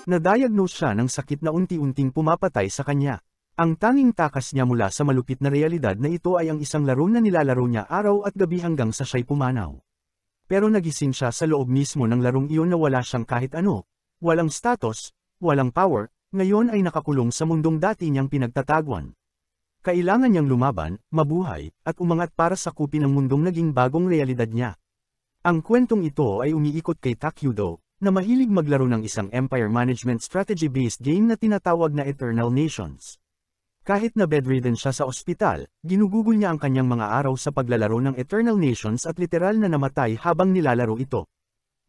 Na-diagnose siya ng sakit na unti-unting pumapatay sa kanya. Ang tanging takas niya mula sa malupit na realidad na ito ay ang isang laro na nilalaro niya araw at gabi hanggang sa siya'y pumanaw. Pero nagising siya sa loob mismo ng larong iyon na wala siyang kahit ano, walang status, walang power, ngayon ay nakakulong sa mundong dati niyang pinagtatagwan. Kailangan niyang lumaban, mabuhay, at umangat para sakupin ang mundong naging bagong realidad niya. Ang kwentong ito ay umiikot kay Takyudo, na mahilig maglaro ng isang empire management strategy-based game na tinatawag na Eternal Nations. Kahit na bedridden siya sa ospital, ginugugol niya ang kanyang mga araw sa paglalaro ng Eternal Nations at literal na namatay habang nilalaro ito.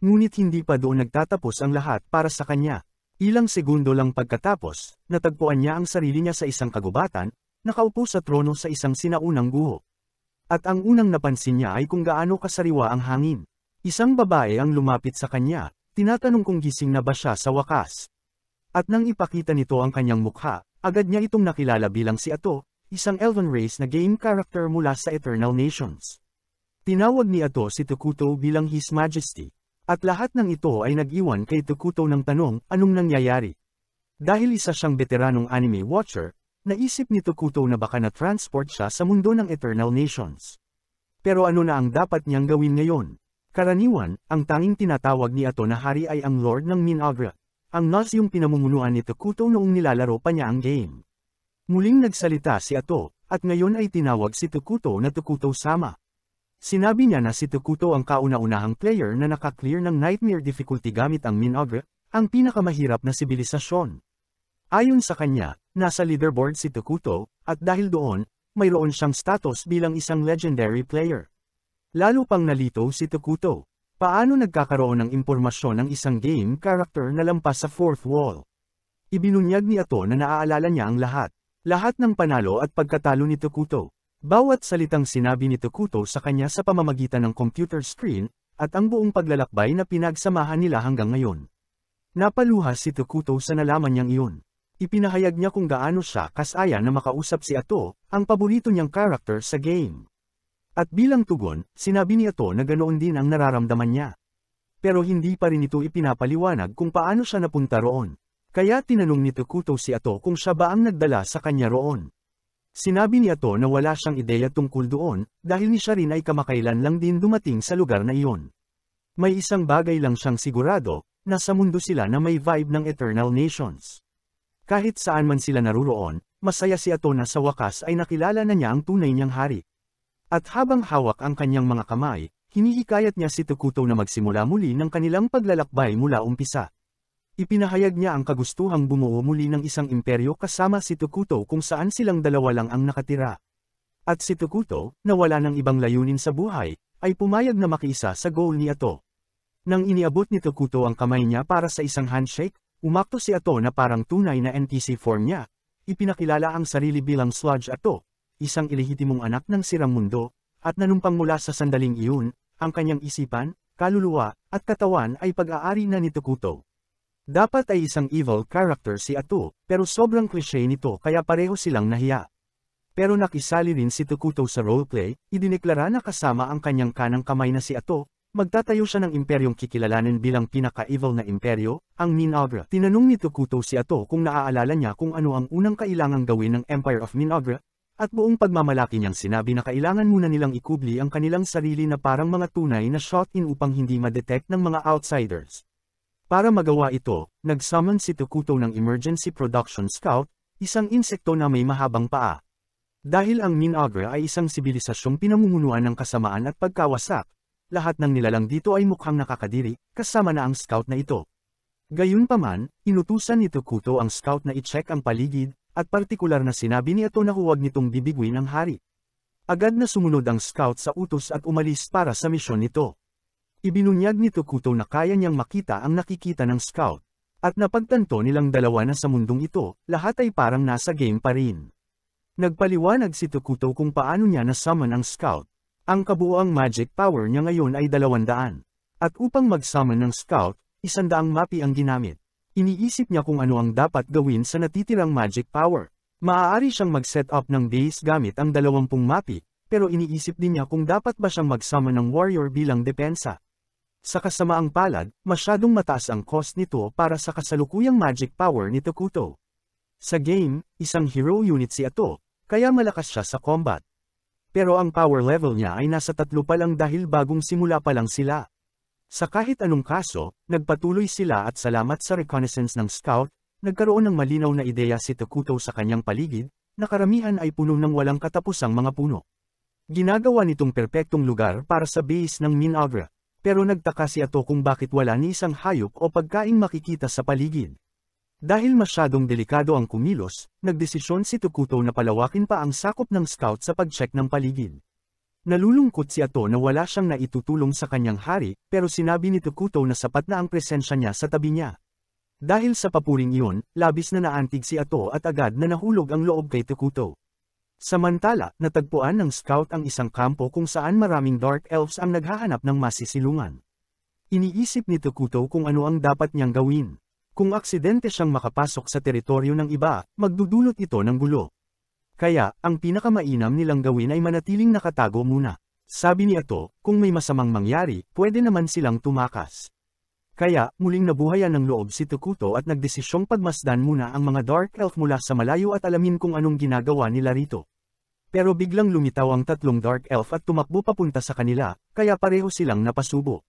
Ngunit hindi pa doon nagtatapos ang lahat para sa kanya. Ilang segundo lang pagkatapos, natagpuan niya ang sarili niya sa isang kagubatan, nakaupo sa trono sa isang sinaunang guho. At ang unang napansin niya ay kung gaano kasariwa ang hangin. Isang babae ang lumapit sa kanya, tinatanong kung gising na ba siya sa wakas. At nang ipakita nito ang kanyang mukha, agad niya itong nakilala bilang si Ato, isang elven race na game character mula sa Eternal Nations. Tinawag ni Ato si Tokuto bilang His Majesty. At lahat ng ito ay nag-iwan kay Tokuto ng tanong, anong nangyayari? Dahil isa siyang veteranong anime watcher, naisip ni Tokuto na baka na-transport siya sa mundo ng Eternal Nations. Pero ano na ang dapat niyang gawin ngayon? Karaniwan, ang tanging tinatawag ni Ato na hari ay ang Lord ng Minagra. Ang NAS yung pinamumunuan ni Tokuto noong nilalaro pa niya ang game. Muling nagsalita si Ato, at ngayon ay tinawag si Tokuto na Tokuto-sama. Sinabi niya na si Tokuto ang kauna-unahang player na naka-clear ng Nightmare difficulty gamit ang Minagra, ang pinakamahirap na sibilisasyon. Ayon sa kanya, nasa leaderboard si Tokuto, at dahil doon, mayroon siyang status bilang isang legendary player. Lalo pang nalito si Tokuto. Paano nagkakaroon ng impormasyon ng isang game character na lampas sa fourth wall? Ibinunyag ni Ato na naaalala niya ang lahat. Lahat ng panalo at pagkatalo ni Tokuto. Bawat salitang sinabi ni Tokuto sa kanya sa pamamagitan ng computer screen, at ang buong paglalakbay na pinagsamahan nila hanggang ngayon. Napaluha si Tokuto sa nalaman niyang iyon. Ipinahayag niya kung gaano siya kasaya na makausap si Ato, ang paborito niyang character sa game. At bilang tugon, sinabi ni Ato na ganoon din ang nararamdaman niya. Pero hindi pa rin ito ipinapaliwanag kung paano siya napunta roon. Kaya tinanong ni Tokuto si Ato kung siya ba ang nagdala sa kanya roon. Sinabi ni Ato na wala siyang ideya tungkol doon, dahil ni siya rin ay kamakailan lang din dumating sa lugar na iyon. May isang bagay lang siyang sigurado, nasa mundo sila na may vibe ng Eternal Nations. Kahit saan man sila naruroon, masaya si Ato na sa wakas ay nakilala na niya ang tunay niyang hari. At habang hawak ang kanyang mga kamay, hinihikayat niya si Tokuto na magsimula muli ng kanilang paglalakbay mula umpisa. Ipinahayag niya ang kagustuhang bumuo muli ng isang imperyo kasama si Tokuto kung saan silang dalawa lang ang nakatira. At si Tokuto, na wala ng ibang layunin sa buhay, ay pumayag na makiisa sa goal ni Ato. Nang iniabot ni Tokuto ang kamay niya para sa isang handshake, umakto si Ato na parang tunay na NPC form niya. Ipinakilala ang sarili bilang Sludge Ato, isang ilihitimong anak ng sirang mundo, at nanumpang mula sa sandaling iyon, ang kanyang isipan, kaluluwa, at katawan ay pag-aari na ni Tokuto. Dapat ay isang evil character si Ato, pero sobrang cliché nito kaya pareho silang nahiya. Pero nakisali rin si Tokuto sa roleplay, idineklara na kasama ang kanyang kanang kamay na si Ato, magtatayo siya ng imperyong kikilalanin bilang pinaka-evil na imperyo, ang Minagra. Tinanong ni Tokuto si Ato kung naaalala niya kung ano ang unang kailangang gawin ng Empire of Minagra, at buong pagmamalaki niyang sinabi na kailangan muna nilang ikubli ang kanilang sarili na parang mga tunay na shot-in upang hindi ma-detect ng mga outsiders. Para magawa ito, nag-summon si Tokuto ng Emergency Production Scout, isang insekto na may mahabang paa. Dahil ang Minagra ay isang sibilisasyong pinamumunuan ng kasamaan at pagkawasak, lahat ng nilalang dito ay mukhang nakakadiri, kasama na ang scout na ito. Gayunpaman, inutusan ni Tokuto ang scout na i-check ang paligid, at partikular na sinabi ni Ato na huwag nitong bibigwin ang hari. Agad na sumunod ang scout sa utos at umalis para sa misyon nito. Ibinunyag ni Tokuto na kaya niyang makita ang nakikita ng scout. At napagtanto nilang dalawa na sa mundong ito, lahat ay parang nasa game pa rin. Nagpaliwanag si Tokuto kung paano niya na-summon ang scout. Ang kabuuang magic power niya ngayon ay 200. At upang mag-summon ng scout, 100 mapi ang ginamit. Iniisip niya kung ano ang dapat gawin sa natitirang magic power. Maaari siyang mag-set up ng base gamit ang 20 mapi, pero iniisip din niya kung dapat ba siyang mag-summon ng warrior bilang depensa. Sa kasamaang palad, masyadong mataas ang cost nito para sa kasalukuyang magic power ni Tokuto. Sa game, isang hero unit si Ato, kaya malakas siya sa combat. Pero ang power level niya ay nasa 3 pa lang dahil bagong simula pa lang sila. Sa kahit anong kaso, nagpatuloy sila at salamat sa reconnaissance ng scout, nagkaroon ng malinaw na ideya si Tokuto sa kanyang paligid, na karamihan ay puno ng walang katapusang mga puno. Ginagawa nitong perpektong lugar para sa base ng Minagra. Pero nagtaka si Ato kung bakit wala ni isang hayop o pagkaing makikita sa paligid. Dahil masyadong delikado ang kumilos, nagdesisyon si Tokuto na palawakin pa ang sakop ng scout sa pag-check ng paligid. Nalulungkot si Ato na wala siyang naitutulong sa kanyang hari, pero sinabi ni Tokuto na sapat na ang presensya niya sa tabi niya. Dahil sa papuring iyon, labis na naantig si Ato at agad na nahulog ang loob kay Tokuto. Samantala, natagpuan ng scout ang isang kampo kung saan maraming dark elves ang naghahanap ng masisilungan. Iniisip ni Tokuto kung ano ang dapat niyang gawin. Kung aksidente siyang makapasok sa teritoryo ng iba, magdudulot ito ng gulo. Kaya, ang pinakamainam nilang gawin ay manatiling nakatago muna. Sabi ni Ato, kung may masamang mangyari, pwede naman silang tumakas. Kaya, muling nabuhayan ng loob si Tokuto at nagdesisyong pagmasdan muna ang mga dark elf mula sa malayo at alamin kung anong ginagawa nila rito. Pero biglang lumitaw ang 3 dark elf at tumakbo papunta sa kanila, kaya pareho silang napasubo.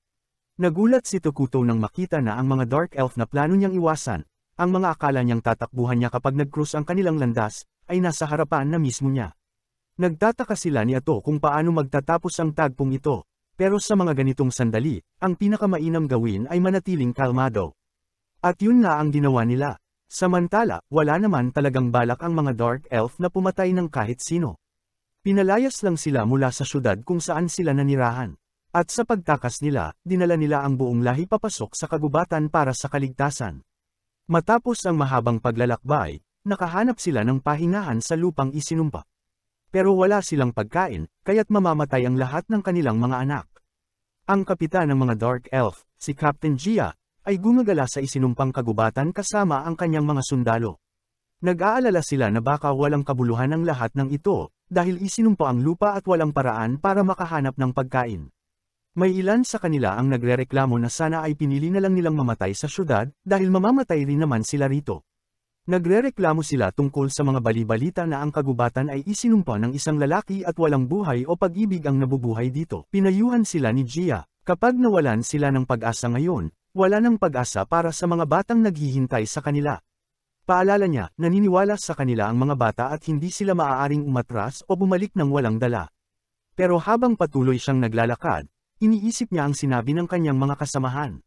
Nagulat si Tokuto nang makita na ang mga dark elf na plano niyang iwasan, ang mga akala niyang tatakbuhan niya kapag nag-cross ang kanilang landas, ay nasa harapan na mismo niya. Nagtataka sila ni Ato kung paano magtatapos ang tagpong ito, pero sa mga ganitong sandali, ang pinakamainam gawin ay manatiling kalmado. At yun nga ang ginawa nila. Samantala, wala naman talagang balak ang mga dark elf na pumatay ng kahit sino. Pinalayas lang sila mula sa syudad kung saan sila nanirahan. At sa pagtakas nila, dinala nila ang buong lahi papasok sa kagubatan para sa kaligtasan. Matapos ang mahabang paglalakbay, nakahanap sila ng pahingahan sa lupang isinumpa. Pero wala silang pagkain, kaya't mamamatay ang lahat ng kanilang mga anak. Ang kapitan ng mga dark elf, si Captain Gia, ay gumagala sa isinumpang kagubatan kasama ang kanyang mga sundalo. Nag-aalala sila na baka walang kabuluhan ang lahat ng ito, dahil isinumpa ang lupa at walang paraan para makahanap ng pagkain. May ilan sa kanila ang nagrereklamo na sana ay pinili na lang nilang mamatay sa syudad, dahil mamamatay rin naman sila rito. Nagrereklamo sila tungkol sa mga balibalita na ang kagubatan ay isinumpa ng isang lalaki at walang buhay o pag-ibig ang nabubuhay dito. Pinayuhan sila ni Gia, kapag nawalan sila ng pag-asa ngayon, wala ng pag-asa para sa mga batang naghihintay sa kanila. Paalala niya, naniniwala sa kanila ang mga bata at hindi sila maaaring umatras o bumalik ng walang dala. Pero habang patuloy siyang naglalakad, iniisip niya ang sinabi ng kanyang mga kasamahan.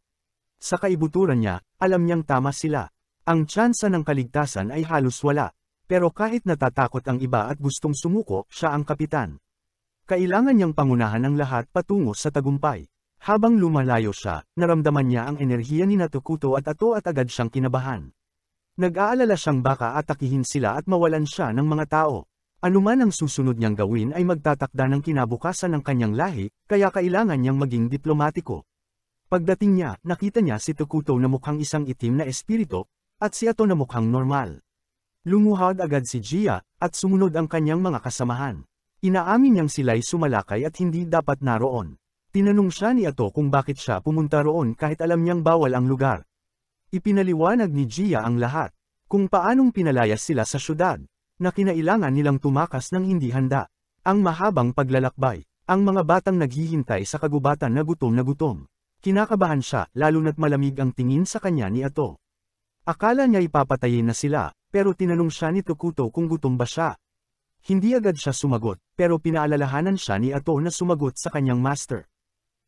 Sa kaibuturan niya, alam niyang tama sila. Ang tsansa ng kaligtasan ay halos wala, pero kahit natatakot ang iba at gustong sumuko, siya ang kapitan. Kailangan niyang pangunahan ang lahat patungo sa tagumpay. Habang lumalayo siya, naramdaman niya ang enerhiya ni Tokuto at Ato at agad siyang kinabahan. Nag-aalala siyang baka atakihin sila at mawalan siya ng mga tao. Anuman ang susunod niyang gawin ay magtatakda ng kinabukasan ng kanyang lahi, kaya kailangan niyang maging diplomatiko. Pagdating niya, nakita niya si Tokuto na mukhang isang itim na espiritu, at si Ato na mukhang normal. Lumuhad agad si Gia, at sumunod ang kanyang mga kasamahan. Inaamin niyang sila'y sumalakay at hindi dapat naroon. Tinanong siya ni Ato kung bakit siya pumunta roon kahit alam niyang bawal ang lugar. Ipinaliwanag ni Gia ang lahat, kung paanong pinalayas sila sa syudad, na kinailangan nilang tumakas ng hindi handa. Ang mahabang paglalakbay, ang mga batang naghihintay sa kagubatan na gutom. Kinakabahan siya, lalo na't malamig ang tingin sa kanya ni Ato. Akala niya ipapatayin na sila, pero tinanong siya ni Tokuto kung gutom ba siya. Hindi agad siya sumagot, pero pinaalalahanan siya ni Ato na sumagot sa kanyang master.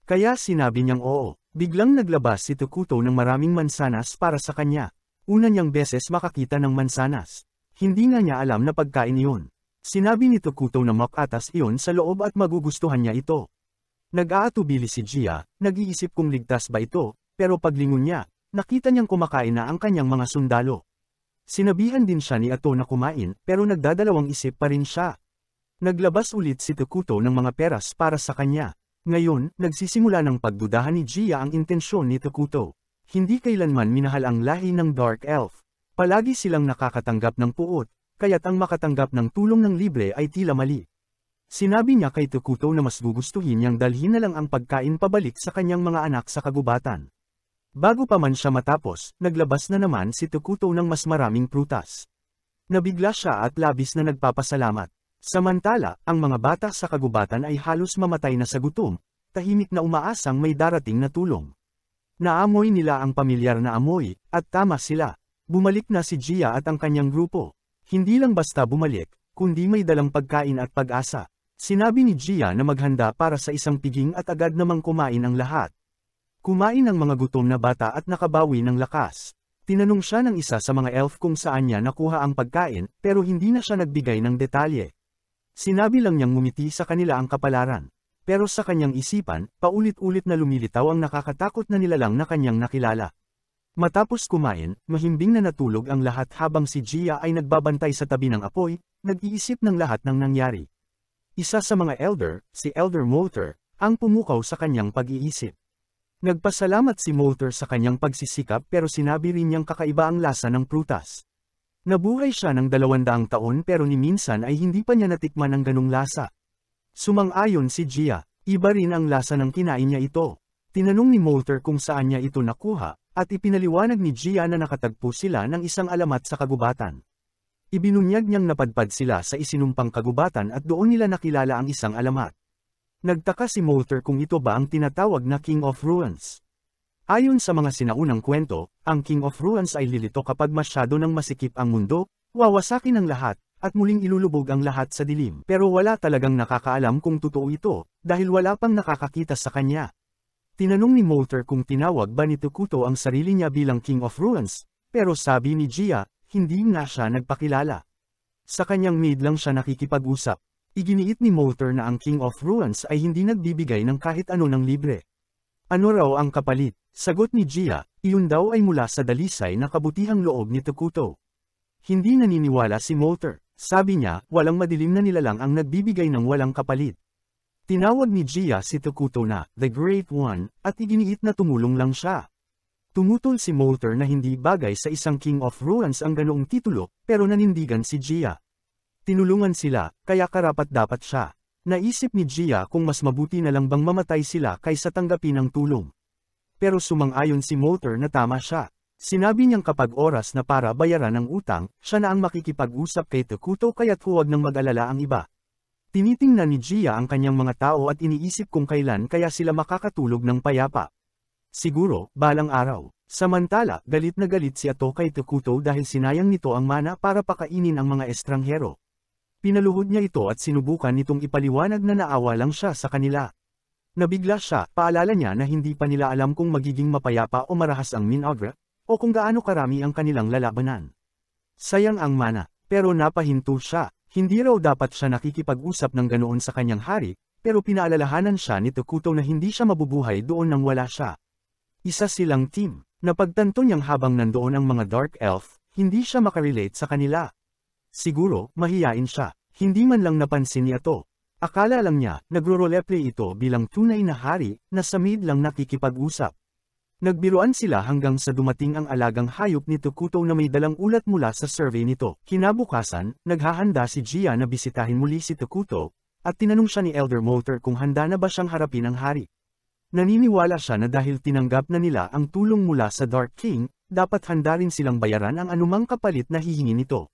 Kaya sinabi niyang oo. Biglang naglabas si Tokuto ng maraming mansanas para sa kanya. Una niyang beses makakita ng mansanas. Hindi nga niya alam na pagkain iyon. Sinabi ni Tokuto na makatas iyon sa loob at magugustuhan niya ito. Nag-aatubili si Gia, nag-iisip kung ligtas ba ito, pero paglingon niya, nakita niyang kumakain na ang kanyang mga sundalo. Sinabihan din siya ni Ato na kumain, pero nagdadalawang isip pa rin siya. Naglabas ulit si Tokuto ng mga peras para sa kanya. Ngayon, nagsisimula ng pagdudahan ni Gia ang intensyon ni Tokuto. Hindi kailanman minahal ang lahi ng Dark Elf. Palagi silang nakakatanggap ng puot, kaya't ang makatanggap ng tulong ng libre ay tila mali. Sinabi niya kay Tokuto na mas gugustuhin niyang dalhin na lang ang pagkain pabalik sa kanyang mga anak sa kagubatan. Bago pa man siya matapos, naglabas na naman si Tokuto ng mas maraming prutas. Nabigla siya at labis na nagpapasalamat. Samantala, ang mga bata sa kagubatan ay halos mamatay na sa gutom, tahimik na umaasang may darating na tulong. Naamoy nila ang pamilyar na amoy, at tama sila. Bumalik na si Gia at ang kanyang grupo. Hindi lang basta bumalik, kundi may dalang pagkain at pag-asa. Sinabi ni Gia na maghanda para sa isang piging at agad namang kumain ang lahat. Kumain ang mga gutom na bata at nakabawi ng lakas. Tinanong siya ng isa sa mga elf kung saan niya nakuha ang pagkain, pero hindi na siya nagbigay ng detalye. Sinabi lang niyang ngumiti sa kanila ang kapalaran. Pero sa kanyang isipan, paulit-ulit na lumilitaw ang nakakatakot na nilalang na kanyang nakilala. Matapos kumain, mahimbing na natulog ang lahat habang si Gia ay nagbabantay sa tabi ng apoy, nag-iisip ng lahat ng nangyari. Isa sa mga elder, si Elder Molter, ang pumukaw sa kanyang pag-iisip. Nagpasalamat si Molter sa kanyang pagsisikap pero sinabi rin niyang kakaiba ang lasa ng prutas. Nabuhay siya ng 200 taon pero ni minsan ay hindi pa niya natikman ang ganung lasa. Sumang-ayon si Gia, iba rin ang lasa ng kinain niya ito. Tinanong ni Molter kung saan niya ito nakuha, at ipinaliwanag ni Gia na nakatagpo sila ng isang alamat sa kagubatan. Ibinunyag niyang napadpad sila sa isinumpang kagubatan at doon nila nakilala ang isang alamat. Nagtaka si Molter kung ito ba ang tinatawag na King of Ruins. Ayon sa mga sinaunang kwento, ang King of Ruins ay lilito kapag masyado nang masikip ang mundo, wawasakin ang lahat, at muling ilulubog ang lahat sa dilim. Pero wala talagang nakakaalam kung totoo ito, dahil wala pang nakakakita sa kanya. Tinanong ni Molter kung tinawag ba ni Tokuto ang sarili niya bilang King of Ruins, pero sabi ni Gia, hindi nga siya nagpakilala. Sa kanyang maid lang siya nakikipag-usap. Iginiit ni Molter na ang King of Ruins ay hindi nagbibigay ng kahit ano ng libre. Ano raw ang kapalit? Sagot ni Gia, iyon daw ay mula sa dalisay na kabutihang loob ni Tokuto. Hindi naniniwala si Molter. Sabi niya, walang madilim na nilalang ang nagbibigay ng walang kapalit. Tinawag ni Gia si Tokuto na, The Great One, at iginiit na tumulong lang siya. Tumutol si Molter na hindi bagay sa isang King of Ruins ang ganoong titulo, pero nanindigan si Gia. Tinulungan sila, kaya karapat-dapat siya. Naisip ni Gia kung mas mabuti na lang bang mamatay sila kaysa tanggapin ang tulong. Pero sumang-ayon si Molter na tama siya. Sinabi niyang kapag oras na para bayaran ang utang, siya na ang makikipag-usap kay Tokuto kaya't huwag nang mag-alala ang iba. Tinitingnan ni Gia ang kanyang mga tao at iniisip kung kailan kaya sila makakatulog ng payapa. Siguro, balang araw. Samantala, galit na galit si Ato kay Tokuto dahil sinayang nito ang mana para pakainin ang mga estranghero. Pinaluhod niya ito at sinubukan nitong ipaliwanag na naawa lang siya sa kanila. Nabigla siya, paalala niya na hindi pa nila alam kung magiging mapayapa o marahas ang Minagra, o kung gaano karami ang kanilang lalabanan. Sayang ang mana, pero napahinto siya, hindi raw dapat siya nakikipag-usap ng ganoon sa kanyang hari, pero pinaalalahanan siya ni Tokuto na hindi siya mabubuhay doon nang wala siya. Isa silang team. Napagtanto niyang habang nandoon ang mga Dark Elf, hindi siya makarelate sa kanila. Siguro, mahiyain siya. Hindi man lang napansin niya to. Akala lang niya, nagro-roleplay ito bilang tunay na hari, na sa maid lang nakikipag-usap. Nagbiruan sila hanggang sa dumating ang alagang hayop ni Tokuto na may dalang ulat mula sa survey nito. Kinabukasan, naghahanda si Gia na bisitahin muli si Tokuto, at tinanong siya ni Elder Molter kung handa na ba siyang harapin ang hari. Naniniwala siya na dahil tinanggap na nila ang tulong mula sa Dark King, dapat handa rin silang bayaran ang anumang kapalit na hihingi nito.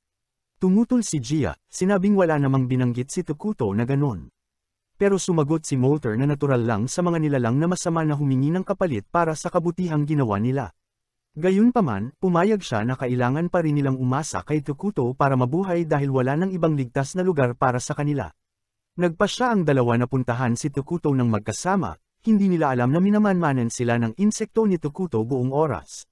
Tumutol si Gia, sinabing wala namang binanggit si Tokuto na ganon. Pero sumagot si Molter na natural lang sa mga nilalang na masama na humingi ng kapalit para sa kabutihang ginawa nila. Gayunpaman, pumayag siya na kailangan pa rin nilang umasa kay Tokuto para mabuhay dahil wala nang ibang ligtas na lugar para sa kanila. Nagpa siya ang dalawa na puntahan si Tokuto ng magkasama. Hindi nila alam na minamanmanan sila ng insekto ni Tokuto buong oras.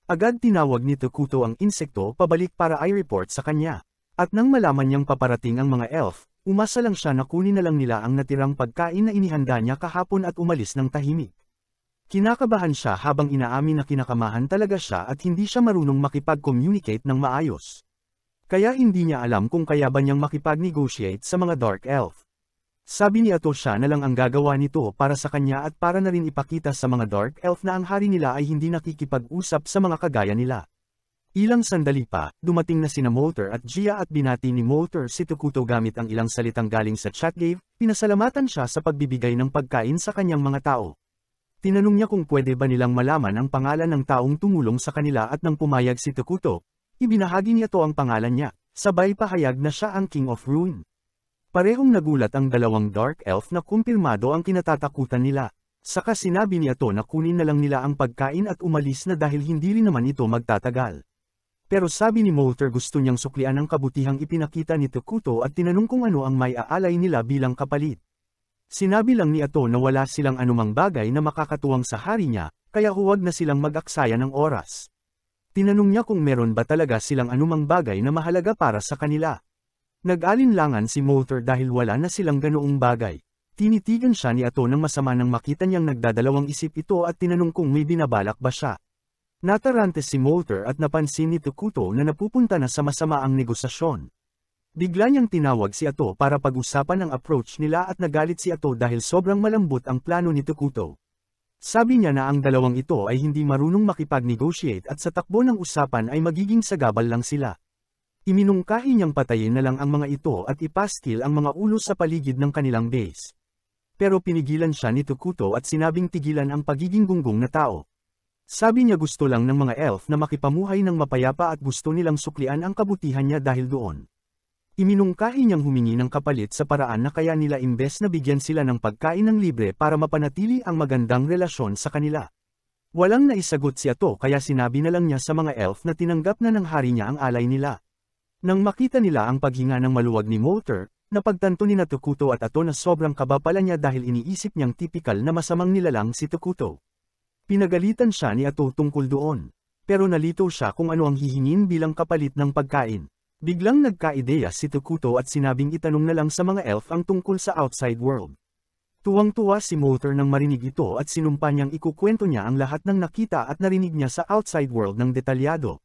Agad tinawag ni Tokuto ang insekto pabalik para i-report sa kanya. At nang malaman niyang paparating ang mga elf, umasa lang siya na kunin na lang nila ang natirang pagkain na inihanda niya kahapon at umalis ng tahimik. Kinakabahan siya habang inaamin na kinakamahan talaga siya at hindi siya marunong makipag-communicate ng maayos. Kaya hindi niya alam kung kaya ba niyang makipag-negotiate sa mga Dark Elf. Sabi ni Ato siya na lang ang gagawa nito para sa kanya at para na rin ipakita sa mga Dark Elf na ang hari nila ay hindi nakikipag-usap sa mga kagaya nila. Ilang sandali pa, dumating na sina Molter at Gia at binati ni Molter si Tokuto gamit ang ilang salitang galing sa chatgave, pinasalamatan siya sa pagbibigay ng pagkain sa kanyang mga tao. Tinanong niya kung pwede ba nilang malaman ang pangalan ng taong tumulong sa kanila at nang pumayag si Tokuto, ibinahagi niya to ang pangalan niya, sabay pahayag na siya ang King of Ruin. Parehong nagulat ang dalawang Dark Elf na kumpirmado ang kinatatakutan nila. Saka sinabi niya to na kunin na lang nila ang pagkain at umalis na dahil hindi rin naman ito magtatagal. Pero sabi ni Molter gusto niyang suklian ang kabutihang ipinakita ni Tokuto at tinanong kung ano ang may aalay nila bilang kapalit. Sinabi lang ni Ato na wala silang anumang bagay na makakatuwang sa hari niya, kaya huwag na silang mag-aksaya ng oras. Tinanong niya kung meron ba talaga silang anumang bagay na mahalaga para sa kanila. Nag-alinlangan si Molter dahil wala na silang ganoong bagay. Tinitigan siya ni Ato nang masama nang makita niyang nagdadalawang isip ito at tinanong kung may binabalak ba siya. Natarante si Molter at napansin ni Tokuto na napupunta na sa masama ang negosasyon. Bigla niyang tinawag si Ato para pag-usapan ang approach nila at nagalit si Ato dahil sobrang malambot ang plano ni Tokuto. Sabi niya na ang dalawang ito ay hindi marunong makipag-negotiate at sa takbo ng usapan ay magiging sagabal lang sila. Iminungkahi niyang patayin na lang ang mga ito at ipaskil ang mga ulo sa paligid ng kanilang base. Pero pinigilan siya ni Tokuto at sinabing tigilan ang pagiging gunggong na tao. Sabi niya gusto lang ng mga elf na makipamuhay ng mapayapa at gusto nilang suklian ang kabutihan niya dahil doon. Iminungkahi niyang humingi ng kapalit sa paraan na kaya nila imbes na bigyan sila ng pagkain ng libre para mapanatili ang magandang relasyon sa kanila. Walang naisagot si Ato kaya sinabi na lang niya sa mga elf na tinanggap na ng hari niya ang alay nila. Nang makita nila ang paghinga ng maluwag ni Molter, napagtanto ni Tokuto at Ato na sobrang kaba pala niya dahil iniisip niyang tipikal na masamang nilalang si Tokuto. Pinagalitan siya ni Ato tungkol doon. Pero nalito siya kung ano ang hihingin bilang kapalit ng pagkain. Biglang nagka-ideya si Tokuto at sinabing itanong na lang sa mga elf ang tungkol sa outside world. Tuwang-tuwa si Molter nang marinig ito at sinumpa niyang ikukwento niya ang lahat ng nakita at narinig niya sa outside world ng detalyado.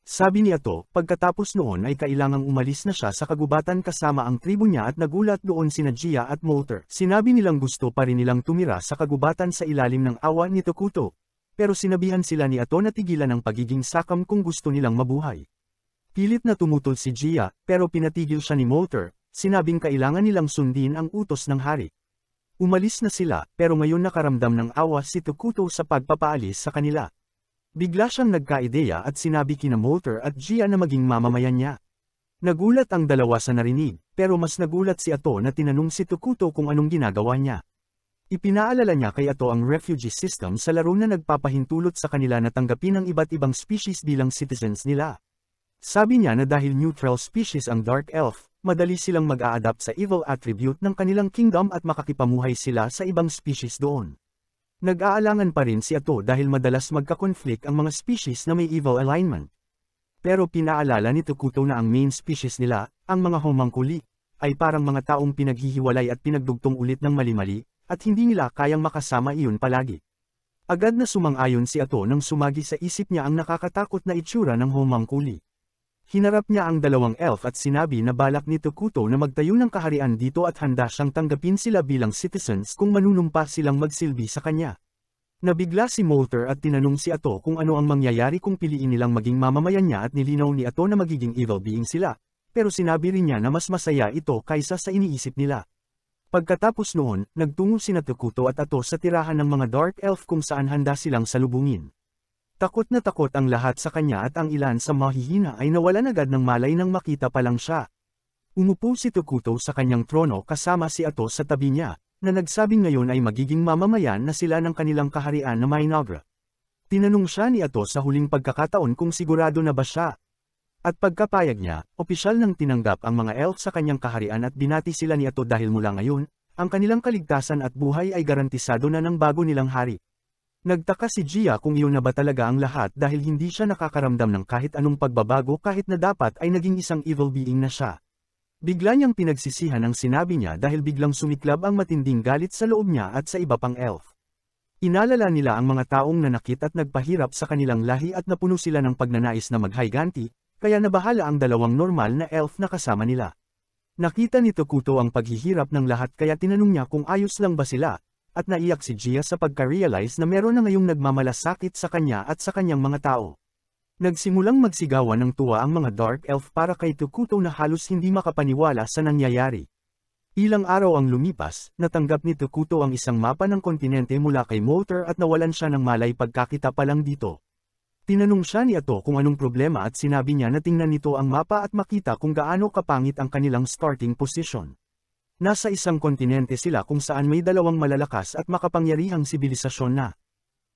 Sabi ni Ato, pagkatapos noon ay kailangang umalis na siya sa kagubatan kasama ang tribo niya at nagulat doon sina Gia at Molter. Sinabi nilang gusto pa rin nilang tumira sa kagubatan sa ilalim ng awa ni Tokuto. Pero sinabihan sila ni Ato na tigilan ang pagiging sakam kung gusto nilang mabuhay. Pilit na tumutol si Gia, pero pinatigil siya ni Molter, sinabing kailangan nilang sundin ang utos ng hari. Umalis na sila, pero ngayon nakaramdam ng awa si Tokuto sa pagpapaalis sa kanila. Bigla siyang nagka-ideya at sinabi kina Molter at Gia na maging mamamayan niya. Nagulat ang dalawa sa narinig, pero mas nagulat si Ato na tinanong si Tokuto kung anong ginagawa niya. Ipinaalala niya kay Ato ang refugee system sa laro na nagpapahintulot sa kanila na tanggapin ang iba't ibang species bilang citizens nila. Sabi niya na dahil neutral species ang Dark Elf, madali silang mag-a-adapt sa evil attribute ng kanilang kingdom at makakipamuhay sila sa ibang species doon. Nag-aalangan pa rin si Ato dahil madalas magka-conflict ang mga species na may evil alignment. Pero pinaalala ni Tokuto na ang main species nila, ang mga homunculi, ay parang mga taong pinaghihiwalay at pinagdugtong ulit ng mali-mali, at hindi nila kayang makasama iyon palagi. Agad na sumang-ayon si Ato nang sumagi sa isip niya ang nakakatakot na itsura ng homunculi. Hinarap niya ang dalawang elf at sinabi na balak ni Tokuto na magtayo ng kaharian dito at handa siyang tanggapin sila bilang citizens kung manunumpa silang magsilbi sa kanya. Nabigla si Molter at tinanong si Ato kung ano ang mangyayari kung piliin nilang maging mamamayan niya at nilinaw ni Ato na magiging evil being sila, pero sinabi rin niya na mas masaya ito kaysa sa iniisip nila. Pagkatapos noon, nagtungo sina Tokuto at Ato sa tirahan ng mga Dark Elf kung saan handa silang salubungin. Takot na takot ang lahat sa kanya at ang ilan sa mahihina ay nawalan agad ng malay nang makita pa lang siya. Umupo si Tokuto sa kanyang trono kasama si Ato sa tabi niya, na nagsabing ngayon ay magiging mamamayan na sila ng kanilang kaharian na Mainagra. Tinanong siya ni Ato sa huling pagkakataon kung sigurado na ba siya. At pagkapayag niya, opisyal nang tinanggap ang mga elf sa kanyang kaharian at binati sila ni Ato dahil mula ngayon, ang kanilang kaligtasan at buhay ay garantisado na ng bago nilang hari. Nagtaka si Gia kung iyon na ba talaga ang lahat dahil hindi siya nakakaramdam ng kahit anong pagbabago kahit na dapat ay naging isang evil being na siya. Bigla niyang pinagsisihan ang sinabi niya dahil biglang sumiklab ang matinding galit sa loob niya at sa iba pang elf. Inalala nila ang mga taong nanakit at nagpahirap sa kanilang lahi at napuno sila ng pagnanais na maghiganti, kaya nabahala ang dalawang normal na elf na kasama nila. Nakita ni Tokuto ang paghihirap ng lahat kaya tinanong niya kung ayos lang ba sila, at naiyak si Gia sa pagka-realize na meron na ngayong nagmamalasakit sa kanya at sa kanyang mga tao. Nagsimulang magsigawan ng tuwa ang mga Dark Elf para kay Tukuto na halos hindi makapaniwala sa nangyayari. Ilang araw ang lumipas, natanggap ni Tukuto ang isang mapa ng kontinente mula kay Molter at nawalan siya ng malay pagkakita pa lang dito. Tinanong siya ni Ato kung anong problema at sinabi niya na tingnan nito ang mapa at makita kung gaano kapangit ang kanilang starting position. Nasa isang kontinente sila kung saan may dalawang malalakas at makapangyarihang sibilisasyon na.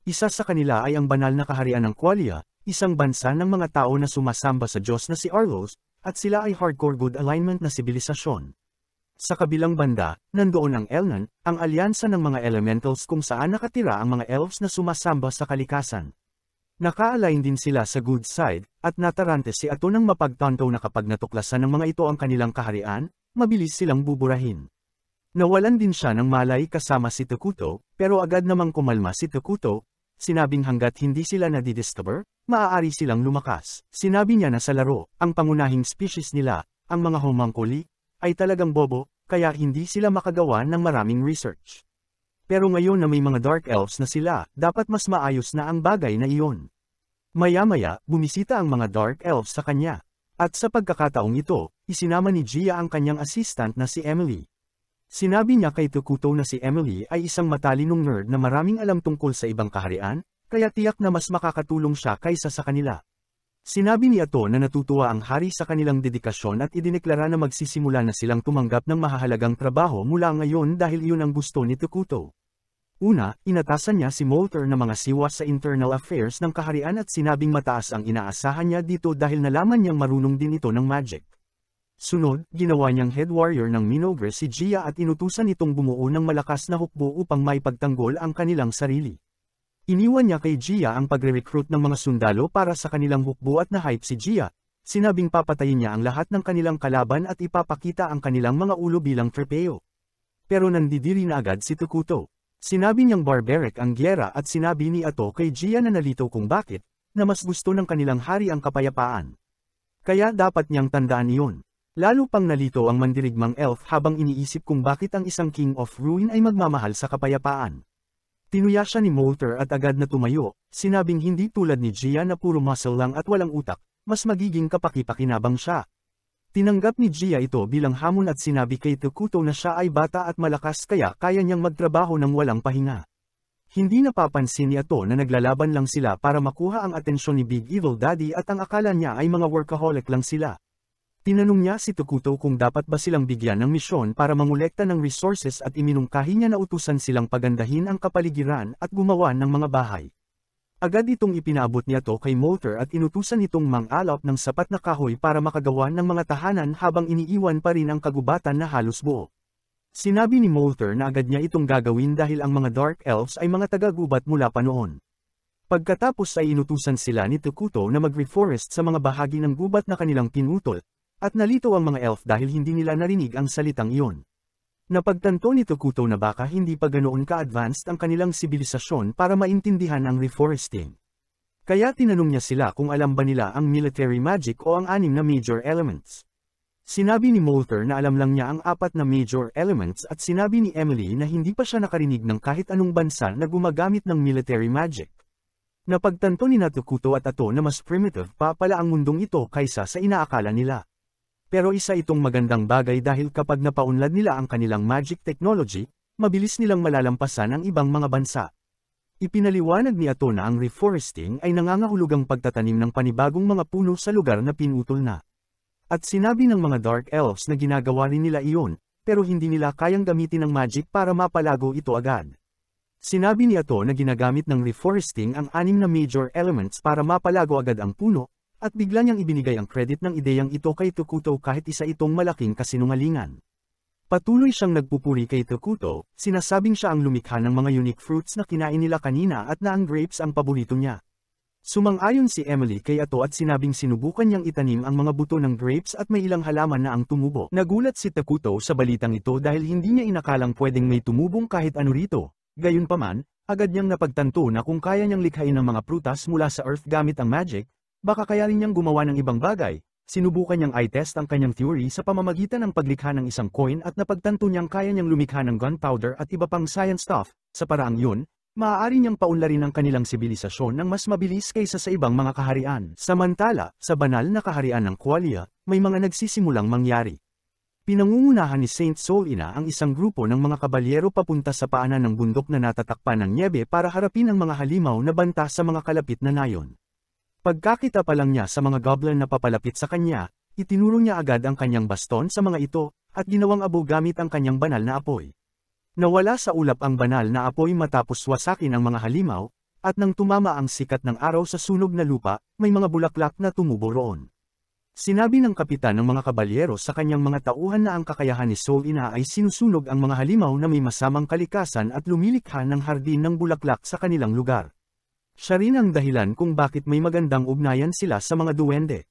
Isa sa kanila ay ang banal na kaharian ng Qualia, isang bansa ng mga tao na sumasamba sa Diyos na si Arlos, at sila ay hardcore good alignment na sibilisasyon. Sa kabilang banda, nandoon ang Elnan, ang alyansa ng mga elementals kung saan nakatira ang mga elves na sumasamba sa kalikasan. Naka-align din sila sa good side, at natarante si Ato nang mapagtanto na kapag natuklasan ng mga ito ang kanilang kaharian, mabilis silang buburahin. Nawalan din siya ng malay kasama si Tukuto, pero agad namang kumalma si Tukuto. Sinabing hanggat hindi sila nadidiscover, maaari silang lumakas. Sinabi niya na sa laro, ang pangunahing species nila, ang mga homunculi, ay talagang bobo, kaya hindi sila makagawa ng maraming research. Pero ngayon na may mga Dark Elves na sila, dapat mas maayos na ang bagay na iyon. Maya-maya, bumisita ang mga Dark Elves sa kanya. At sa pagkakataong ito, isinama ni Gia ang kanyang assistant na si Emily. Sinabi niya kay Tukuto na si Emily ay isang matalinong nerd na maraming alam tungkol sa ibang kaharian, kaya tiyak na mas makakatulong siya kaysa sa kanila. Sinabi ni Ato na natutuwa ang hari sa kanilang dedikasyon at idineklara na magsisimula na silang tumanggap ng mahahalagang trabaho mula ngayon dahil iyon ang gusto ni Tukuto. Una, inatasan niya si Molter na mga siwas sa internal affairs ng kaharian at sinabing mataas ang inaasahan niya dito dahil nalaman niyang marunong din ito ng magic. Sunod, ginawa niyang head warrior ng Minogre si Gia at inutusan itong bumuo ng malakas na hukbo upang maipagtanggol ang kanilang sarili. Iniwan niya kay Gia ang pagre-recruit ng mga sundalo para sa kanilang hukbo at na-hype si Gia. Sinabing papatayin niya ang lahat ng kanilang kalaban at ipapakita ang kanilang mga ulo bilang trepeo. Pero nandidiri na agad si Tukuto. Sinabi niyang barbaric ang gyera at sinabi ni Ato kay Gia na nalito kung bakit, na mas gusto ng kanilang hari ang kapayapaan. Kaya dapat niyang tandaan iyon. Lalo pang nalito ang mandirigmang elf habang iniisip kung bakit ang isang King of Ruin ay magmamahal sa kapayapaan. Tinuya siya ni Molter at agad na tumayo, sinabing hindi tulad ni Gia na puro muscle lang at walang utak, mas magiging kapaki-pakinabang siya. Tinanggap ni Gia ito bilang hamon at sinabi kay Tukuto na siya ay bata at malakas kaya kaya niyang magtrabaho ng walang pahinga. Hindi napapansin ni Ato na naglalaban lang sila para makuha ang atensyon ni Big Evil Daddy at ang akala niya ay mga workaholic lang sila. Tinanong niya si Tukuto kung dapat ba silang bigyan ng misyon para mangolekta ng resources at iminungkahi niya na utusan silang pagandahin ang kapaligiran at gumawa ng mga bahay. Agad itong ipinaabot niya to kay Molter at inutusan itong mang-alap ng sapat na kahoy para makagawa ng mga tahanan habang iniiwan pa rin ang kagubatan na halos buo. Sinabi ni Molter na agad niya itong gagawin dahil ang mga Dark Elves ay mga taga-gubat mula pa noon. Pagkatapos ay inutusan sila ni Tukuto na mag-reforest sa mga bahagi ng gubat na kanilang pinutol. At nalito ang mga elf dahil hindi nila narinig ang salitang iyon. Napagtanto ni Tukuto na baka hindi pa ganoon ka-advanced ang kanilang sibilisasyon para maintindihan ang reforesting. Kaya tinanong niya sila kung alam ba nila ang military magic o ang 6 na major elements. Sinabi ni Molter na alam lang niya ang 4 na major elements at sinabi ni Emily na hindi pa siya nakarinig ng kahit anong bansa na gumagamit ng military magic. Napagtanto ni Tukuto at Ato na mas primitive pa pala ang mundong ito kaysa sa inaakala nila. Pero isa itong magandang bagay dahil kapag napaunlad nila ang kanilang magic technology, mabilis nilang malalampasan ang ibang mga bansa. Ipinaliwanag ni Ato na ang reforesting ay nangangahulugang pagtatanim ng panibagong mga puno sa lugar na pinutol na. At sinabi ng mga Dark Elves na ginagawa rin nila iyon, pero hindi nila kayang gamitin ng magic para mapalago ito agad. Sinabi ni Ato na ginagamit ng reforesting ang 6 na major elements para mapalago agad ang puno, at bigla niyang ibinigay ang credit ng ideyang ito kay Tukuto kahit isa itong malaking kasinungalingan. Patuloy siyang nagpupuri kay Tukuto, sinasabing siya ang lumikha ng mga unique fruits na kinain nila kanina at na ang grapes ang paborito niya. Sumang-ayon si Emily kay Ato at sinabing sinubukan niyang itanim ang mga buto ng grapes at may ilang halaman na ang tumubo. Nagulat si Tukuto sa balitang ito dahil hindi niya inakalang pwedeng may tumubong kahit ano rito. Gayunpaman, agad niyang napagtanto na kung kaya niyang likhain ang mga prutas mula sa earth gamit ang magic, baka kaya rin niyang gumawa ng ibang bagay. Sinubukan niyang i-test ang kanyang theory sa pamamagitan ng paglikha ng isang coin at napagtanto niyang kaya niyang lumikha ng gunpowder at iba pang science stuff. Sa paraang yun, Maaari niyang paunlarin ang kanilang sibilisasyon ng mas mabilis kaysa sa ibang mga kaharian. Samantala, sa banal na kaharian ng Qualia, may mga nagsisimulang mangyari. Pinangungunahan ni Saint Soulina ang isang grupo ng mga kabalyero papunta sa paanan ng bundok na natatakpan ng nyebe para harapin ang mga halimaw na banta sa mga kalapit na nayon. Pagkakita pa lang niya sa mga goblin na papalapit sa kanya, itinuro niya agad ang kanyang baston sa mga ito, at ginawang abo gamit ang kanyang banal na apoy. Nawala sa ulap ang banal na apoy matapos wasakin ang mga halimaw, at nang tumama ang sikat ng araw sa sunog na lupa, may mga bulaklak na tumubo roon. Sinabi ng kapitan ng mga kabalyero sa kanyang mga tauhan na ang kakayahan ni Soulina ay sinusunog ang mga halimaw na may masamang kalikasan at lumilikha ng hardin ng bulaklak sa kanilang lugar. Siya rin ang dahilan kung bakit may magandang ugnayan sila sa mga duwende.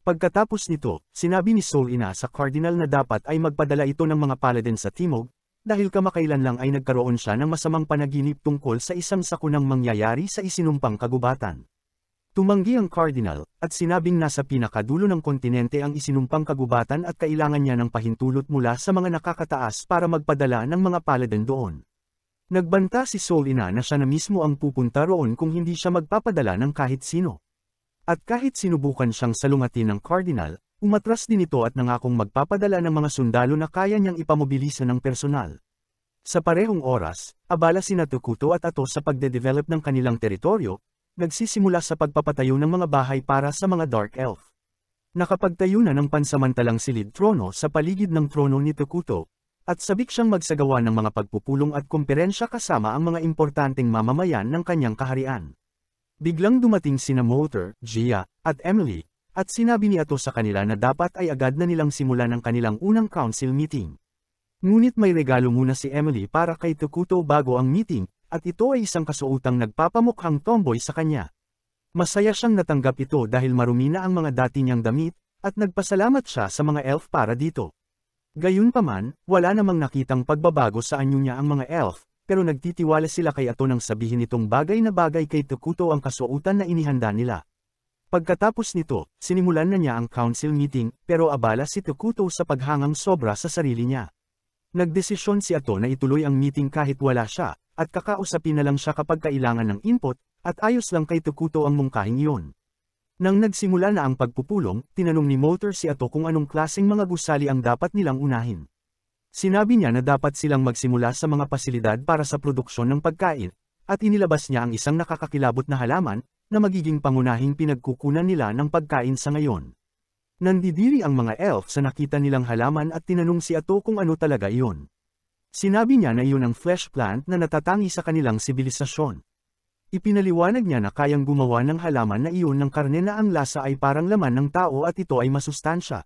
Pagkatapos nito, sinabi ni Soulina sa Cardinal na dapat ay magpadala ito ng mga paladin sa Timog, dahil kamakailan lang ay nagkaroon siya ng masamang panaginip tungkol sa isang sakunang mangyayari sa isinumpang kagubatan. Tumanggi ang Cardinal, at sinabing nasa pinakadulo ng kontinente ang isinumpang kagubatan at kailangan niya ng pahintulot mula sa mga nakakataas para magpadala ng mga paladin doon. Nagbanta si Soulina na siya na mismo ang pupunta roon kung hindi siya magpapadala ng kahit sino. At kahit sinubukan siyang salungatin ng Cardinal, umatras din ito at nangakong magpapadala ng mga sundalo na kaya niyang ipamobilisa ng personal. Sa parehong oras, abala sina Tukuto at Ato sa pagde-develop ng kanilang teritoryo, nagsisimula sa pagpapatayo ng mga bahay para sa mga Dark Elf. Nakapagtayo na ng pansamantalang silid trono sa paligid ng trono ni Tukuto, at sabik siyang magsagawa ng mga pagpupulong at komperensya kasama ang mga importanteng mamamayan ng kanyang kaharian. Biglang dumating sina Molter, Gia, at Emily, at sinabi ni Ato sa kanila na dapat ay agad na nilang simulan ang kanilang unang council meeting. Ngunit may regalo muna si Emily para kay Tukuto bago ang meeting, at ito ay isang kasuotang nagpapamukhang tomboy sa kanya. Masaya siyang natanggap ito dahil marumi na ang mga dati niyang damit, at nagpasalamat siya sa mga elf para dito. Gayunpaman, wala namang nakitang pagbabago sa anyo niya ang mga elf, pero nagtitiwala sila kay Ato nang sabihin itong bagay na bagay kay Tukuto ang kasuotan na inihanda nila. Pagkatapos nito, sinimulan na niya ang council meeting, pero abala si Tukuto sa paghangang sobra sa sarili niya. Nagdesisyon si Ato na ituloy ang meeting kahit wala siya, at kakausapin na lang siya kapag kailangan ng input, at ayos lang kay Tukuto ang mungkahing iyon. Nang nagsimula na ang pagpupulong, tinanong ni Molter si Ato kung anong klaseng mga gusali ang dapat nilang unahin. Sinabi niya na dapat silang magsimula sa mga pasilidad para sa produksyon ng pagkain, at inilabas niya ang isang nakakakilabot na halaman, na magiging pangunahing pinagkukunan nila ng pagkain sa ngayon. Nandidiri ang mga elf sa nakita nilang halaman at tinanong si Ato kung ano talaga iyon. Sinabi niya na iyon ang flesh plant na natatangi sa kanilang sibilisasyon. Ipinaliwanag niya na kayang gumawa ng halaman na iyon ng karne na ang lasa ay parang laman ng tao at ito ay masustansya.